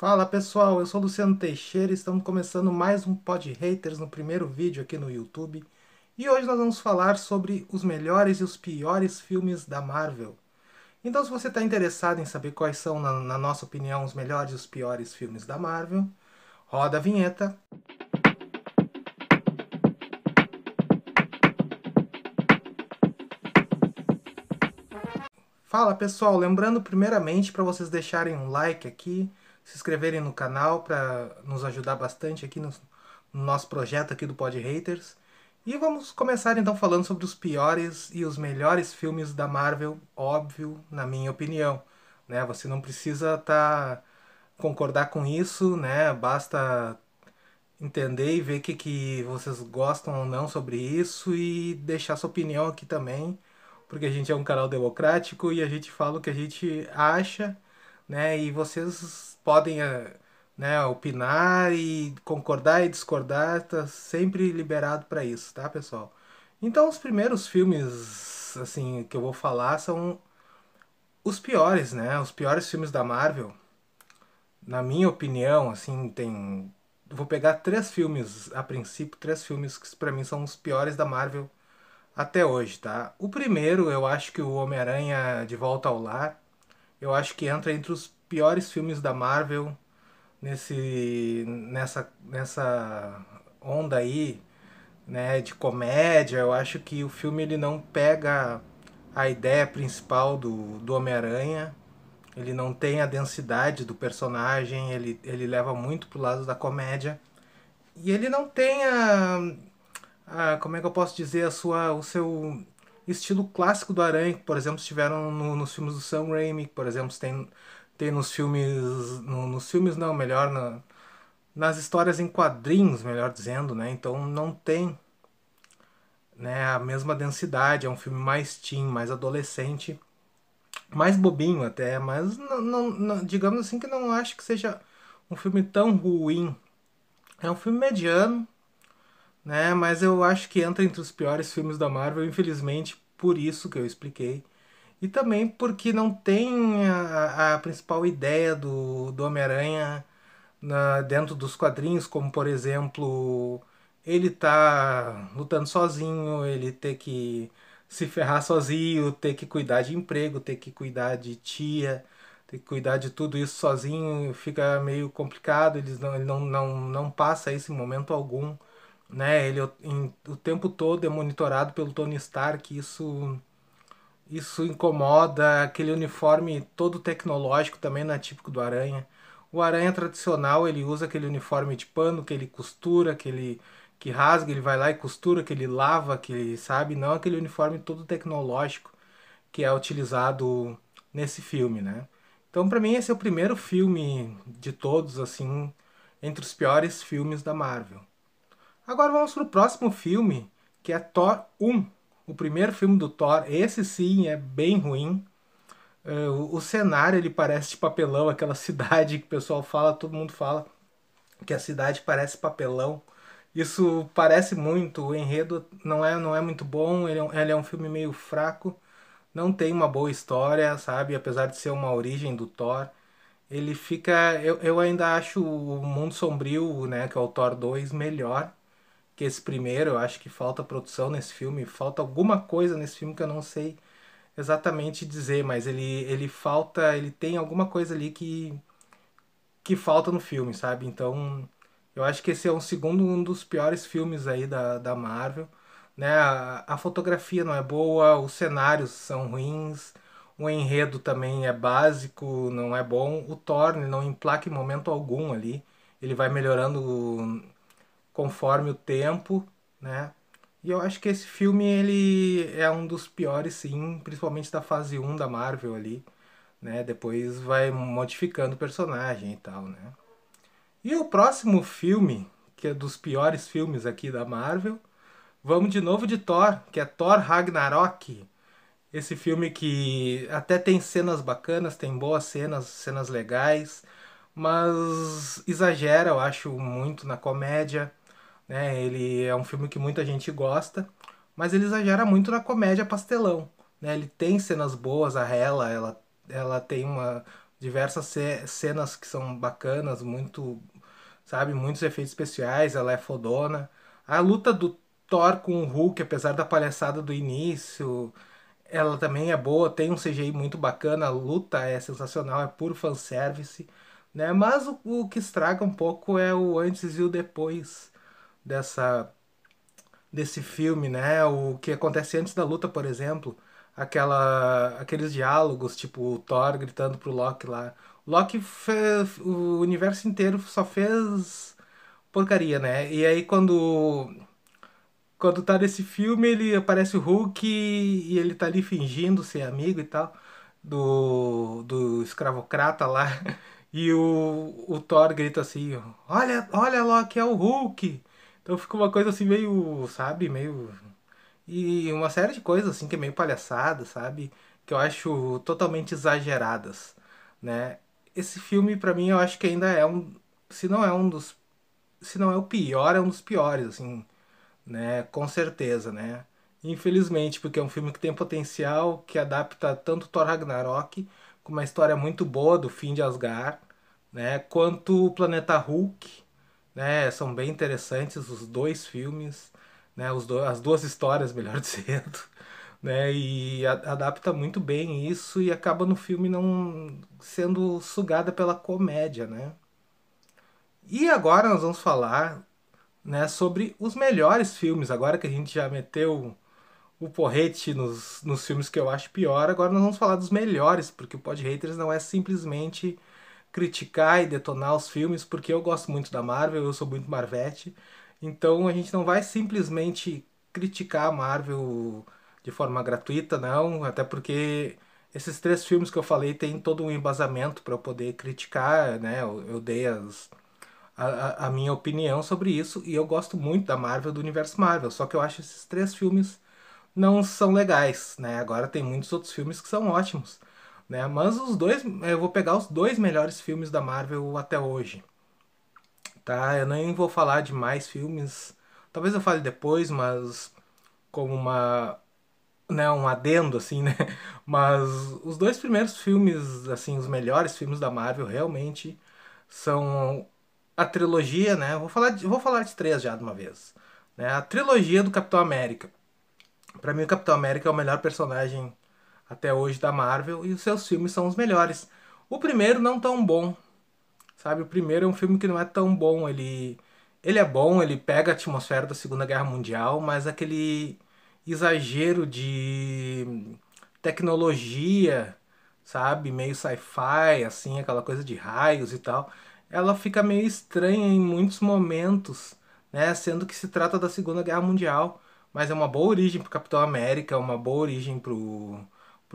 Fala pessoal, eu sou Luciano Teixeira e estamos começando mais um Pod Haters no primeiro vídeo aqui no YouTube. E hoje nós vamos falar sobre os melhores e os piores filmes da Marvel. Então, se você está interessado em saber quais são, na nossa opinião, os melhores e os piores filmes da Marvel, roda a vinheta. Fala pessoal, lembrando primeiramente para vocês deixarem um like aqui, se inscreverem no canal para nos ajudar bastante aqui no nosso projeto aqui do Pod Haters. E vamos começar então falando sobre os piores e os melhores filmes da Marvel, óbvio, na minha opinião. Né? Você não precisa concordar com isso, né? Basta entender e ver que vocês gostam ou não sobre isso e deixar sua opinião aqui também, porque a gente é um canal democrático e a gente fala o que a gente acha, né? E vocês podem, né, opinar e concordar e discordar, tá sempre liberado para isso, tá, pessoal? Então, os primeiros filmes, assim, que eu vou falar são os piores, né? Os piores filmes da Marvel, na minha opinião, assim, tem. Vou pegar três filmes, a princípio, três filmes que pra mim são os piores da Marvel até hoje, tá? O primeiro, eu acho que o Homem-Aranha de Volta ao Lar, eu acho que entra entre os piores filmes da Marvel nessa onda aí, né, de comédia. Eu acho que o filme ele não pega a ideia principal do Homem-Aranha, ele não tem a densidade do personagem, ele leva muito pro lado da comédia. E ele não tem como é que eu posso dizer, o seu estilo clássico do Aranha, que, por exemplo, estiveram nos filmes do Sam Raimi, por exemplo, tem nos filmes, nos filmes não, melhor, nas histórias em quadrinhos, melhor dizendo, né? Então não tem, né, a mesma densidade, é um filme mais teen, mais adolescente, mais bobinho até, mas digamos assim que não acho que seja um filme tão ruim. É um filme mediano, né? Mas eu acho que entra entre os piores filmes da Marvel, infelizmente, por isso que eu expliquei. E também porque não tem a principal ideia do Homem-Aranha dentro dos quadrinhos, como por exemplo, ele tá lutando sozinho, ele ter que se ferrar sozinho, ter que cuidar de emprego, ter que cuidar de tia, ter que cuidar de tudo isso sozinho, fica meio complicado, ele não passa isso em momento algum, né? O tempo todo é monitorado pelo Tony Stark, isso incomoda. Aquele uniforme todo tecnológico também não é típico do Aranha. O Aranha tradicional, ele usa aquele uniforme de pano que ele costura, que rasga, ele vai lá e costura, que ele lava, que ele sabe, não aquele uniforme todo tecnológico que é utilizado nesse filme, né? Então, para mim, esse é o primeiro filme de todos, assim, entre os piores filmes da Marvel. Agora vamos pro próximo filme, que é Thor 1. O primeiro filme do Thor. Esse sim é bem ruim. O cenário ele parece de papelão, aquela cidade que o pessoal fala, todo mundo fala que a cidade parece papelão. Isso parece muito, o enredo não é muito bom, ele é um filme meio fraco, não tem uma boa história, sabe? Apesar de ser uma origem do Thor. Ele fica. Eu ainda acho o Mundo Sombrio, né, que é o Thor 2, melhor que esse primeiro. Eu acho que falta produção nesse filme, falta alguma coisa nesse filme que eu não sei exatamente dizer, mas ele tem alguma coisa ali que falta no filme, sabe? Então, eu acho que esse é um dos piores filmes aí da Marvel, né? A fotografia não é boa, os cenários são ruins, o enredo também é básico, não é bom. O Thor não emplaca em momento algum ali, ele vai melhorando conforme o tempo, né? E eu acho que esse filme ele é um dos piores, sim, principalmente da fase um da Marvel ali, né? Depois vai modificando o personagem e tal, né? E o próximo filme, que é dos piores filmes aqui da Marvel, vamos de novo de Thor, que é Thor Ragnarok. Esse filme que até tem cenas bacanas, tem boas cenas, cenas legais, mas exagera, eu acho, muito na comédia, né? Ele é um filme que muita gente gosta, mas ele exagera muito na comédia pastelão, né? Ele tem cenas boas, ela tem uma, diversas cenas que são bacanas, muito, sabe, muitos efeitos especiais, ela é fodona. A luta do Thor com o Hulk, apesar da palhaçada do início, ela também é boa, tem um CGI muito bacana, a luta é sensacional, é puro fanservice, né? Mas o que estraga um pouco é o antes e o depois dessa desse filme, né? O que acontece antes da luta, por exemplo, aqueles diálogos, tipo o Thor gritando pro Loki lá. O Loki fez, o universo inteiro só fez porcaria, né? E aí quando tá nesse filme, ele aparece o Hulk e ele tá ali fingindo ser amigo e tal do escravocrata lá. E o Thor grita assim: Olha, olha lá que é o Hulk. Então fica uma coisa assim meio, sabe, meio. E uma série de coisas assim que é meio palhaçada, sabe? Que eu acho totalmente exageradas, né? Esse filme, pra mim, eu acho que ainda é um. Se não é um dos. Se não é o pior, é um dos piores, assim, né? Com certeza, né? Infelizmente, porque é um filme que tem potencial, que adapta tanto Thor Ragnarok, com uma história muito boa do fim de Asgard, né? Quanto o Planeta Hulk, né? São bem interessantes os dois filmes, né? As duas histórias, melhor dizendo, né? E adapta muito bem isso e acaba no filme não sendo sugada pela comédia, né? E agora nós vamos falar, né, sobre os melhores filmes. Agora que a gente já meteu o porrete nos filmes que eu acho pior, agora nós vamos falar dos melhores, porque o Pod Haters não é simplesmente criticar e detonar os filmes, porque eu gosto muito da Marvel, eu sou muito Marvete. Então a gente não vai simplesmente criticar a Marvel de forma gratuita, não, até porque esses três filmes que eu falei têm todo um embasamento para eu poder criticar, né? Eu dei a minha opinião sobre isso e eu gosto muito da Marvel, do universo Marvel, só que eu acho esses três filmes não são legais, né? Agora tem muitos outros filmes que são ótimos, né? Mas os dois, eu vou pegar os dois melhores filmes da Marvel até hoje, tá? Eu nem vou falar de mais filmes, talvez eu fale depois, mas como né, um adendo assim, né? Mas os dois primeiros filmes, assim, os melhores filmes da Marvel realmente são a trilogia, né? Vou falar de três já de uma vez, né? A trilogia do Capitão América. Pra mim, o Capitão América é o melhor personagem até hoje da Marvel e os seus filmes são os melhores. O primeiro não tão bom, sabe? O primeiro é um filme que não é tão bom. Ele é bom, ele pega a atmosfera da Segunda Guerra Mundial, mas aquele exagero de tecnologia, sabe? Meio sci-fi, assim, aquela coisa de raios e tal. Ela fica meio estranha em muitos momentos, né? Sendo que se trata da Segunda Guerra Mundial. Mas é uma boa origem pro Capitão América, é uma boa origem pro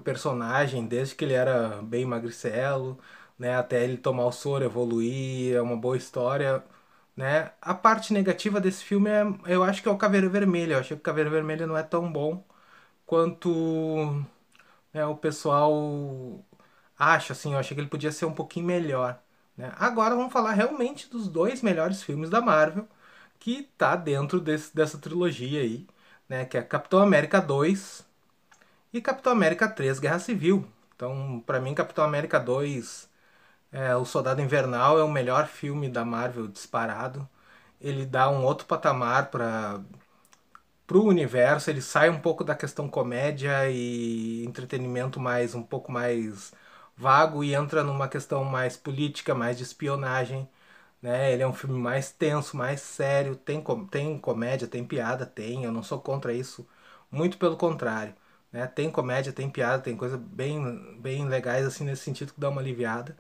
personagem, desde que ele era bem magricelo, né? Até ele tomar o soro, evoluir, é uma boa história, né? A parte negativa desse filme é, eu acho que é o Caveira Vermelha. Eu acho que o Caveira Vermelha não é tão bom quanto, né, o pessoal acha, assim. Eu achei que ele podia ser um pouquinho melhor, né? Agora vamos falar realmente dos dois melhores filmes da Marvel, que tá dentro dessa trilogia aí, né? Que é Capitão América 2 e Capitão América 3 Guerra Civil. Então, pra mim, Capitão América 2 O Soldado Invernal é o melhor filme da Marvel disparado. Ele dá um outro patamar para pro universo, ele sai um pouco da questão comédia e entretenimento mais um pouco mais vago e entra numa questão mais política, mais de espionagem, né? Ele é um filme mais tenso, mais sério, tem comédia, tem piada, tem, eu não sou contra isso, muito pelo contrário, né? Tem comédia, tem piada, tem coisa bem legais assim nesse sentido que dá uma aliviada.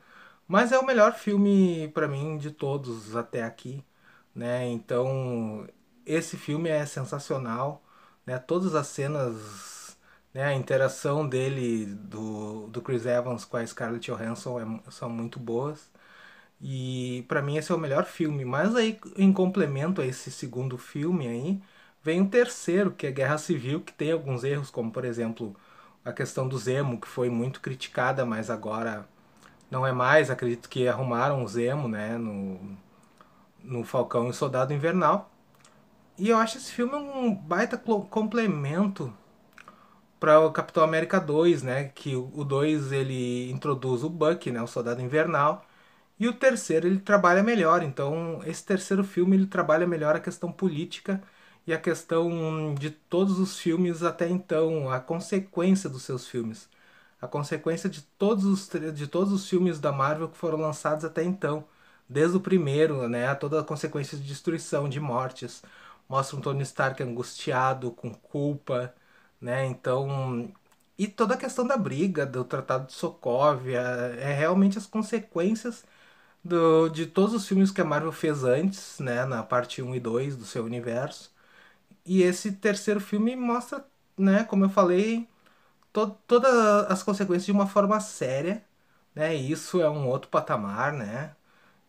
Mas é o melhor filme pra mim de todos até aqui, né? Então, esse filme é sensacional, né? Todas as cenas, né? A interação dele do Chris Evans com a Scarlett Johansson são muito boas. E pra mim esse é o melhor filme. Mas aí, em complemento a esse segundo filme aí, vem o terceiro, que é Guerra Civil, que tem alguns erros, como por exemplo a questão do Zemo, que foi muito criticada, mas agora não é mais. Acredito que arrumaram o Zemo, né, no Falcão e o Soldado Invernal. E eu acho esse filme um baita complemento para o Capitão América 2, né? Que o 2 ele introduz o Bucky, né? O Soldado Invernal. E o terceiro ele trabalha melhor. Então, esse terceiro filme ele trabalha melhor a questão política e a questão de todos os filmes até então, a consequência dos seus filmes. A consequência de todos os filmes da Marvel que foram lançados até então. Desde o primeiro, né? Toda a consequência de destruição, de mortes. Mostra um Tony Stark angustiado, com culpa, né? Então, e toda a questão da briga, do Tratado de Sokovia, é realmente as consequências de todos os filmes que a Marvel fez antes, né, na parte um e 2 do seu universo. E esse terceiro filme mostra, né, como eu falei, todas as consequências de uma forma séria, né? E isso é um outro patamar, né?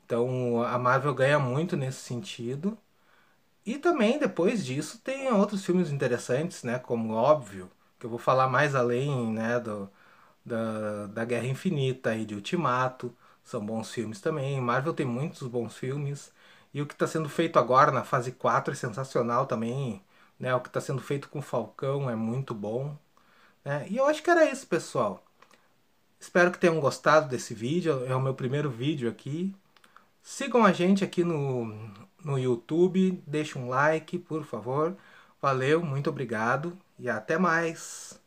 Então a Marvel ganha muito nesse sentido. E também depois disso tem outros filmes interessantes, né? Como óbvio, que eu vou falar mais além, né, da Guerra Infinita e de Ultimato. São bons filmes também. Marvel tem muitos bons filmes. E o que está sendo feito agora na fase 4 é sensacional também. Né? O que está sendo feito com o Falcão é muito bom. Né? E eu acho que era isso, pessoal. Espero que tenham gostado desse vídeo. É o meu primeiro vídeo aqui. Sigam a gente aqui no YouTube. Deixe um like, por favor. Valeu, muito obrigado e até mais.